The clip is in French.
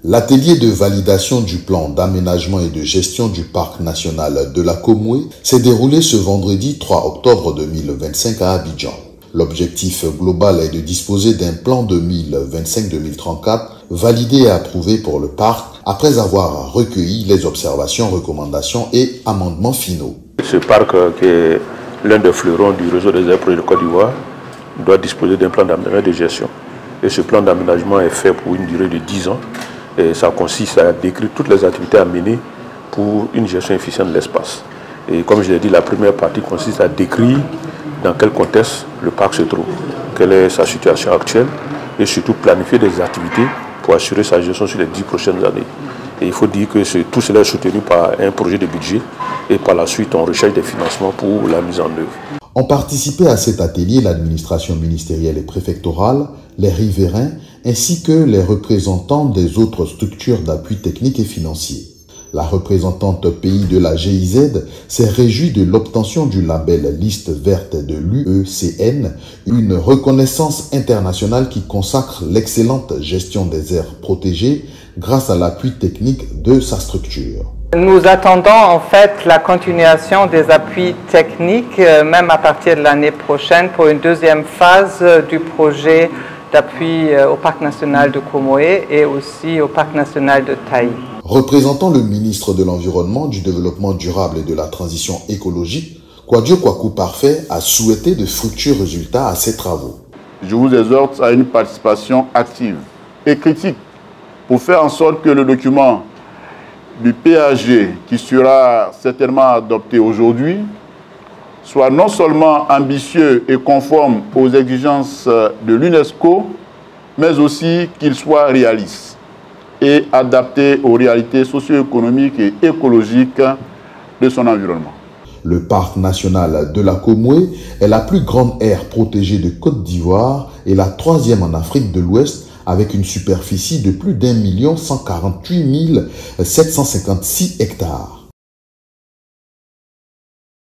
L'atelier de validation du plan d'aménagement et de gestion du parc national de la Komoué s'est déroulé ce vendredi 3 octobre 2025 à Abidjan. L'objectif global est de disposer d'un plan 2025-2034 validé et approuvé pour le parc après avoir recueilli les observations, recommandations et amendements finaux. Ce parc, qui est l'un des fleurons du réseau des aires de Côte d'Ivoire, doit disposer d'un plan d'aménagement et de gestion. Et ce plan d'aménagement est fait pour une durée de 10 ans. Et ça consiste à décrire toutes les activités à mener pour une gestion efficiente de l'espace. Et comme je l'ai dit, la première partie consiste à décrire dans quel contexte le parc se trouve, quelle est sa situation actuelle et surtout planifier des activités pour assurer sa gestion sur les 10 prochaines années. Et il faut dire que tout cela est soutenu par un projet de budget et par la suite on recherche des financements pour la mise en œuvre. Ont participé à cet atelier l'administration ministérielle et préfectorale, les riverains, ainsi que les représentants des autres structures d'appui technique et financier. La représentante pays de la GIZ s'est réjouie de l'obtention du label Liste verte de l'UECN, une reconnaissance internationale qui consacre l'excellente gestion des aires protégées grâce à l'appui technique de sa structure. Nous attendons en fait la continuation des appuis techniques, même à partir de l'année prochaine, pour une deuxième phase du projet d'appui au Parc national de Komoué et aussi au Parc national de Taï. Représentant le ministre de l'Environnement, du Développement durable et de la Transition écologique, Kwadjo Kwaku Parfait a souhaité de fructueux résultats à ces travaux. Je vous exhorte à une participation active et critique pour faire en sorte que le document du PAG qui sera certainement adopté aujourd'hui soit non seulement ambitieux et conforme aux exigences de l'UNESCO, mais aussi qu'il soit réaliste et adapté aux réalités socio-économiques et écologiques de son environnement. Le parc national de la Komoué est la plus grande aire protégée de Côte d'Ivoire et la troisième en Afrique de l'Ouest, avec une superficie de plus d'1 148 756 hectares.